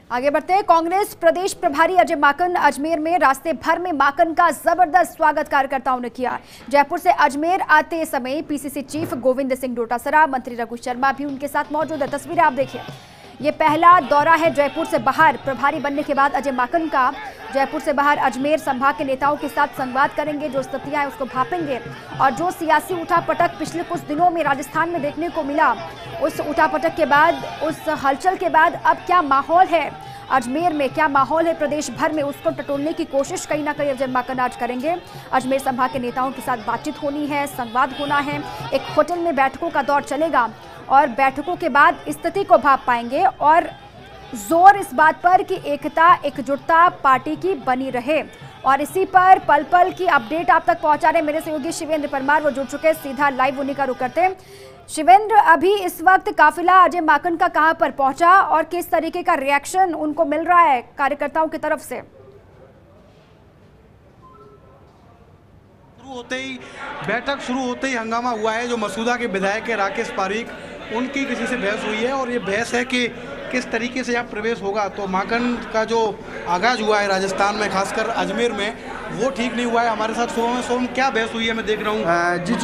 आगे बढ़ते हैं। कांग्रेस प्रदेश प्रभारी अजय माकन अजमेर में रास्ते भर में माकन का जबरदस्त स्वागत कार्यकर्ताओं ने किया। जयपुर से अजमेर आते समय पीसीसी चीफ गोविंद सिंह डोटासरा, मंत्री रघु शर्मा भी उनके साथ मौजूद है। तस्वीरें आप देखिए। ये पहला दौरा है जयपुर से बाहर प्रभारी बनने के बाद अजय माकन का। जयपुर से बाहर अजमेर संभाग के नेताओं के साथ संवाद करेंगे, जो स्थितियां हैं उसको भापेंगे और जो सियासी उठापटक पिछले कुछ दिनों में राजस्थान में देखने को मिला, उस उठापटक के बाद, उस हलचल के बाद अब क्या माहौल है अजमेर में, क्या माहौल है प्रदेश भर में, उसको टटोलने की कोशिश कहीं ना कहीं अजय माकन आज करेंगे। अजमेर संभाग के नेताओं के साथ बातचीत होनी है, संवाद होना है। एक होटल में बैठकों का दौर चलेगा और बैठकों के बाद स्थिति को भाप पाएंगे और जोर इस बात पर कि एकता एकजुटता पार्टी की बनी रहे। और इसी पर पल पल की अपडेट आप तक पहुंचा रहे मेरे सहयोगी शिवेंद्र परमार, वो जुड़ चुके हैं, सीधा लाइव उन्हीं का रुख करते हैं। शिवेंद्र, अभी इस वक्त काफिला अजय माकन का कहां पर पहुंचा और किस तरीके का रिएक्शन उनको मिल रहा है कार्यकर्ताओं की तरफ से? बैठक शुरू होते ही हंगामा हुआ है। जो मसूदा के विधायक है राकेश पारीख, उनकी किसी से बहस हुई है और ये बहस है कि किस तरीके से यहाँ प्रवेश होगा। तो माकन का जो आगाज हुआ है राजस्थान में, खासकर अजमेर में, वो ठीक नहीं हुआ है। हमारे साथ सोम क्या बहस हुई है मैं देख रहा हूँ जी।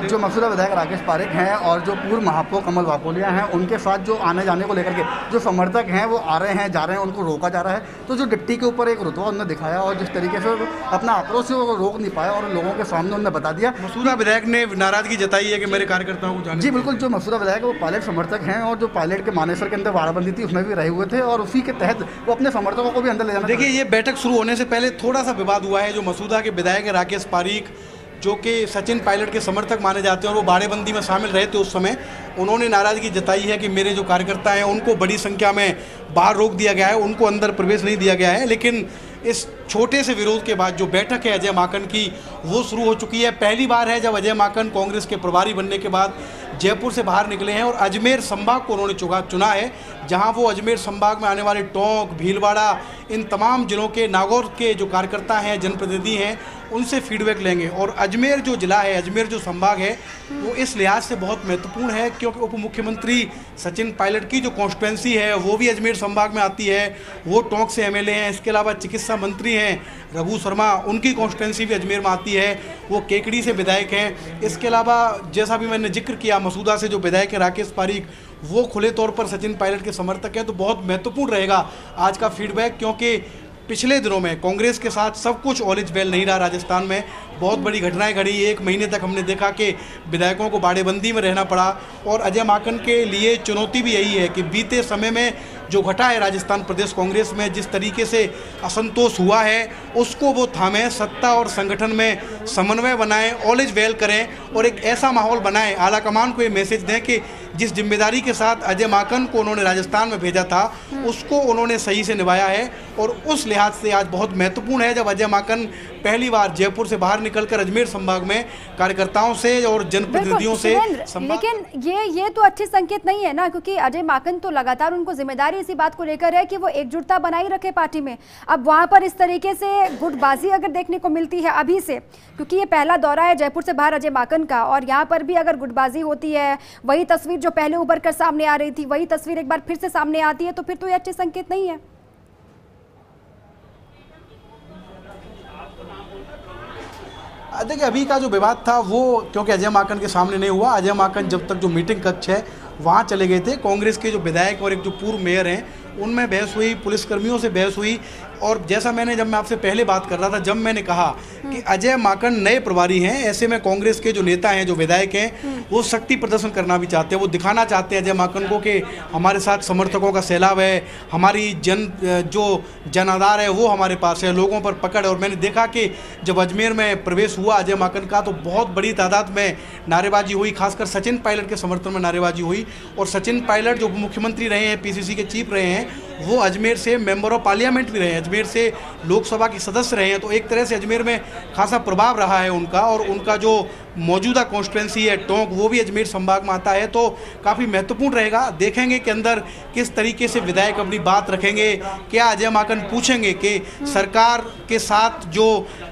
जो मसूदा विधायक राकेश पारीख हैं और जो पूर्व महापौर कमल वाकोलिया हैं, उनके साथ जो आने जाने को लेकर के जो समर्थक हैं वो आ रहे हैं, जा रहे हैं, उनको रोका जा रहा है। तो जो डिप्टी के ऊपर एक रुतबा उन्होंने दिखाया और जिस तरीके से अपना आक्रोश से वो रोक नहीं पाया और लोगों के सामने उन्होंने बता दिया। मसूदा विधायक ने नाराजगी जताई है कि मेरे कार्यकर्ताओं को जाने। जी बिल्कुल, जो मसूदा विधायक है वो पायलट समर्थक हैं और जो पायलट के मानेसर के अंदर वाराबंदी थी उसमें भी रहे हुए थे और उसी के तहत वो अपने समर्थकों को भी अंदर ले जाना। देखिए, ये बैठक शुरू होने से पहले थोड़ा सा विवाद हुआ है। जो मसूदा के विधायक है राकेश पारीख, जो कि सचिन पायलट के समर्थक माने जाते हैं और वो बाड़ेबंदी में शामिल रहे थे उस समय, उन्होंने नाराजगी जताई है कि मेरे जो कार्यकर्ता हैं उनको बड़ी संख्या में बाहर रोक दिया गया है, उनको अंदर प्रवेश नहीं दिया गया है। लेकिन इस छोटे से विरोध के बाद जो बैठक है अजय माकन की, वो शुरू हो चुकी है। पहली बार है जब अजय माकन कांग्रेस के प्रभारी बनने के बाद जयपुर से बाहर निकले हैं और अजमेर संभाग को उन्होंने चुना है, जहां वो अजमेर संभाग में आने वाले टोंक, भीलवाड़ा, इन तमाम जिलों के, नागौर के जो कार्यकर्ता हैं, जनप्रतिनिधि हैं, उनसे फीडबैक लेंगे। और अजमेर जो जिला है, अजमेर जो संभाग है, वो इस लिहाज से बहुत महत्वपूर्ण है क्योंकि उप मुख्यमंत्री सचिन पायलट की जो कॉन्स्टिट्यूंसी है वो भी अजमेर संभाग में आती है। वो टोंक से एमएलए हैं। इसके अलावा चिकित्सा मंत्री हैं रघु शर्मा, उनकी कॉन्स्टिट्यूंसी भी अजमेर में आती है, वो केकड़ी से विधायक हैं। इसके अलावा जैसा भी मैंने जिक्र किया, मसूदा से जो विधायक है राकेश पारीख, वो खुले तौर पर सचिन पायलट के समर्थक हैं। तो बहुत महत्वपूर्ण रहेगा आज का फीडबैक, क्योंकि पिछले दिनों में कांग्रेस के साथ सब कुछ ऑल इज वेल नहीं रहा। राजस्थान में बहुत बड़ी घटनाएं घड़ी। 1 महीने तक हमने देखा कि विधायकों को बाड़ेबंदी में रहना पड़ा और अजय माकन के लिए चुनौती भी यही है कि बीते समय में जो घटा है राजस्थान प्रदेश कांग्रेस में, जिस तरीके से असंतोष हुआ है, उसको वो थामें, सत्ता और संगठन में समन्वय बनाएं, ऑल इज वेल करें और एक ऐसा माहौल बनाएं, आला कमान को ये मैसेज दें कि जिस जिम्मेदारी के साथ अजय माकन को उन्होंने राजस्थान में भेजा था, उसको उन्होंने सही से निभाया है। और उस लिहाज से आज बहुत महत्वपूर्ण है जब अजय माकन पहली बार जयपुर से बाहर निकलकर अजमेर संभाग में कार्यकर्ताओं से और जनप्रतिनिधियों से। लेकिन ये तो अच्छे संकेत नहीं है ना, क्योंकि अजय माकन तो लगातार उनको जिम्मेदारी इसी बात को लेकर है कि वो एकजुटता बनाई रखे पार्टी में। अब वहां पर इस तरीके से गुटबाजी अगर देखने को मिलती है अभी से, क्योंकि ये पहला दौरा है जयपुर से बाहर अजय माकन का, और यहाँ पर भी अगर गुटबाजी होती है, वही तस्वीर जो पहले उभर कर सामने आ रही थी, वही तस्वीर एक बार फिर से सामने आती है, तो फिर तो ये अच्छे संकेत नहीं है। देखिए, अभी का जो विवाद था वो क्योंकि अजय माकन के सामने नहीं हुआ। अजय माकन जब तक जो मीटिंग कक्ष है वहाँ चले गए थे। कांग्रेस के जो विधायक और एक जो पूर्व मेयर हैं उनमें बहस हुई, पुलिसकर्मियों से बहस हुई। और जैसा जब मैं आपसे पहले बात कर रहा था, जब मैंने कहा कि अजय माकन नए प्रभारी हैं, ऐसे में कांग्रेस के जो नेता हैं, जो विधायक हैं, वो शक्ति प्रदर्शन करना भी चाहते हैं। वो दिखाना चाहते हैं अजय माकन को कि हमारे साथ समर्थकों का सैलाब है, हमारी जो जन आधार है वो हमारे पास है, लोगों पर पकड़ है। और मैंने देखा कि जब अजमेर में प्रवेश हुआ अजय माकन का, तो बहुत बड़ी तादाद में नारेबाजी हुई, खासकर सचिन पायलट के समर्थन में नारेबाजी हुई। और सचिन पायलट जो उप मुख्यमंत्री रहे हैं, पीसीसी के चीफ रहे हैं, वो अजमेर से मेंबर ऑफ पार्लियामेंट भी रहे हैं, अजमेर से लोकसभा के सदस्य रहे हैं। तो एक तरह से अजमेर में खासा प्रभाव रहा है उनका, और उनका जो मौजूदा कॉन्स्टिट्यूंसी है टोंक, वो भी अजमेर संभाग में आता है। तो काफ़ी महत्वपूर्ण रहेगा। देखेंगे कि अंदर किस तरीके से विधायक अपनी बात रखेंगे। क्या अजय माकन पूछेंगे कि सरकार के साथ जो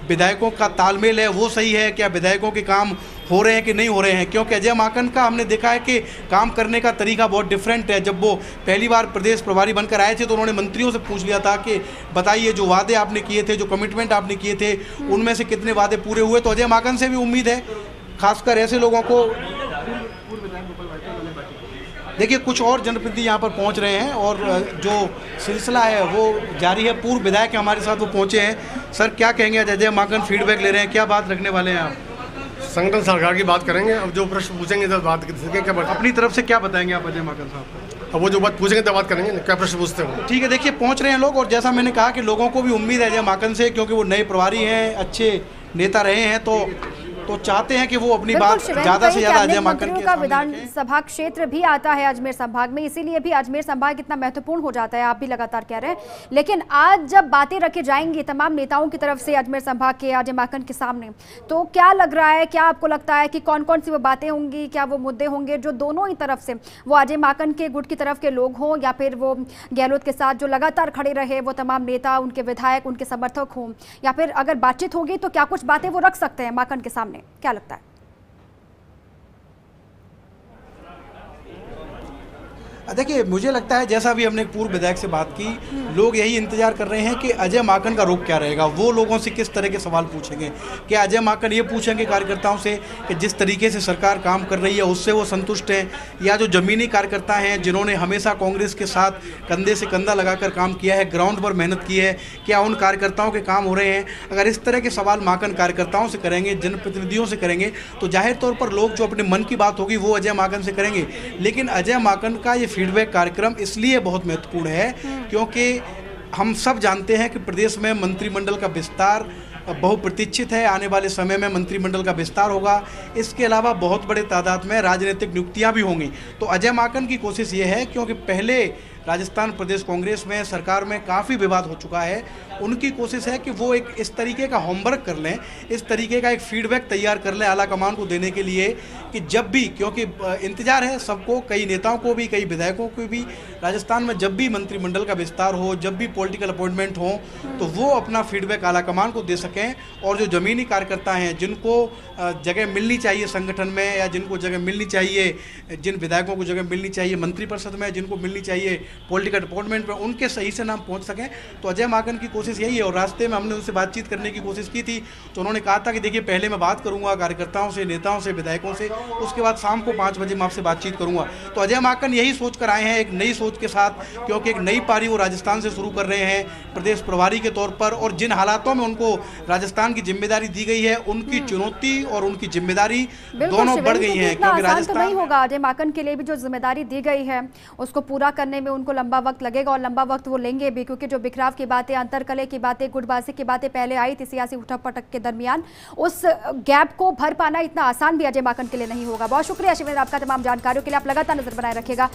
विधायकों का तालमेल है वो सही है, क्या विधायकों के काम हो रहे हैं कि नहीं हो रहे हैं, क्योंकि अजय माकन का हमने देखा है कि काम करने का तरीका बहुत डिफरेंट है। जब वो पहली बार प्रदेश प्रभारी बनकर आए थे तो उन्होंने मंत्रियों से पूछ लिया था कि बताइए जो वादे आपने किए थे, जो कमिटमेंट आपने किए थे, उनमें से कितने वादे पूरे हुए। तो अजय माकन से भी उम्मीद है, खासकर ऐसे लोगों को। देखिए कुछ और जनप्रतिनिधि यहाँ पर पहुँच रहे हैं और जो सिलसिला है वो जारी है। पूर्व विधायक हमारे साथ वो पहुँचे हैं। सर क्या कहेंगे, अजय माकन फीडबैक ले रहे हैं, क्या बात रखने वाले हैं आप? संगठन सरकार की बात करेंगे। अब जो प्रश्न पूछेंगे तो बात करेंगे। क्या अपनी तरफ से क्या बताएंगे आप अजय माकन साहब? अब वो जो बात पूछेंगे तो बात करेंगे, क्या प्रश्न पूछते हो। ठीक है, देखिए पहुँच रहे हैं लोग और जैसा मैंने कहा कि लोगों को भी उम्मीद है अजय माकन से, क्योंकि वो नए प्रभारी हैं, अच्छे नेता रहे हैं, तो चाहते हैं कि वो अपनी बात ज्यादा से ज्यादा अजय माकन के का विधानसभा क्षेत्र भी आता है अजमेर संभाग में, इसीलिए भी अजमेर संभाग इतना महत्वपूर्ण हो जाता है, आप भी लगातार कह रहे हैं। लेकिन आज जब बातें रखी जाएंगी तमाम नेताओं की तरफ से अजमेर संभाग के अजय माकन के सामने, तो क्या लग रहा है, क्या आपको लगता है कि कौन कौन सी वो बातें होंगी, क्या वो मुद्दे होंगे जो दोनों ही तरफ से, वो अजय माकन के गुट की तरफ के लोग हों या फिर वो गहलोत के साथ जो लगातार खड़े रहे वो तमाम नेता, उनके विधायक, उनके समर्थक हों, या फिर अगर बातचीत होगी तो क्या कुछ बातें वो रख सकते हैं माकन के सामने, क्या लगता है? देखिए मुझे लगता है, जैसा भी हमने एक पूर्व विधायक से बात की, लोग यही इंतजार कर रहे हैं कि अजय माकन का रुख क्या रहेगा। वो लोगों से किस तरह के सवाल पूछेंगे। क्या अजय माकन ये पूछेंगे कार्यकर्ताओं से कि जिस तरीके से सरकार काम कर रही है उससे वो संतुष्ट हैं, या जो ज़मीनी कार्यकर्ता हैं जिन्होंने हमेशा कांग्रेस के साथ कंधे से कंधा लगाकर काम किया है, ग्राउंड पर मेहनत की है, क्या उन कार्यकर्ताओं के काम हो रहे हैं। अगर इस तरह के सवाल माकन कार्यकर्ताओं से करेंगे, जनप्रतिनिधियों से करेंगे, तो जाहिर तौर पर लोग जो अपने मन की बात होगी वो अजय माकन से करेंगे। लेकिन अजय माकन का ये फीडबैक कार्यक्रम इसलिए बहुत महत्वपूर्ण है क्योंकि हम सब जानते हैं कि प्रदेश में मंत्रिमंडल का विस्तार बहुप्रतीक्षित है। आने वाले समय में मंत्रिमंडल का विस्तार होगा। इसके अलावा बहुत बड़े तादाद में राजनीतिक नियुक्तियां भी होंगी। तो अजय माकन की कोशिश ये है, क्योंकि पहले राजस्थान प्रदेश कांग्रेस में सरकार में काफ़ी विवाद हो चुका है, उनकी कोशिश है कि वो एक इस तरीके का होमवर्क कर लें, इस तरीके का एक फीडबैक तैयार कर लें आला कमान को देने के लिए कि जब भी, क्योंकि इंतजार है सबको, कई नेताओं को भी, कई विधायकों को भी, राजस्थान में जब भी मंत्रिमंडल का विस्तार हो, जब भी पॉलिटिकल अपॉइंटमेंट हो, तो वो अपना फीडबैक आला कमान को दे सकें। और जो ज़मीनी कार्यकर्ता हैं जिनको जगह मिलनी चाहिए संगठन में, या जिनको जगह मिलनी चाहिए, जिन विधायकों को जगह मिलनी चाहिए मंत्रिपरिषद में, जिनको मिलनी चाहिए पॉलिटिकल अपॉइंटमेंट में, उनके सही से नाम पहुंच सकें। तो अजय माकन की कोशिश यही है। और रास्ते में हमने उनसे बातचीत करने की कोशिश की थी, तो उन्होंने कहा था कि देखिए पहले मैं बात करूंगा कार्यकर्ताओं से, नेताओं से, विधायकों से, उसके बाद शाम को 5 बजे मैं आपसे बातचीत करूंगा। तो अजय माकन यही सोच कर आए हैं, एक नई सोच के साथ, क्योंकि एक नई पारी वो राजस्थान से शुरू कर रहे हैं प्रदेश प्रभारी के तौर पर। और जिन हालातों में उनको राजस्थान की जिम्मेदारी दी गई है, उनकी चुनौती और उनकी जिम्मेदारी दोनों बढ़ गई है। क्योंकि राजस्थान नहीं होगा अजय माकन के लिए भी, जो जिम्मेदारी दी गई है उसको पूरा करने में उनको लंबा वक्त लगेगा और लंबा वक्त वो लेंगे भी, क्योंकि जो बिखराव की बातें, अंतरकलह की बातें, गुटबाजी की बातें पहले आई थी सियासी उठक-पटक के दरमियान, उस गैप को भर पाना इतना आसान भी अजय माकन के लिए नहीं होगा। बहुत शुक्रिया शिवेंद्र आपका तमाम जानकारियों के लिए। आप लगातार नजर बनाए रखिएगा।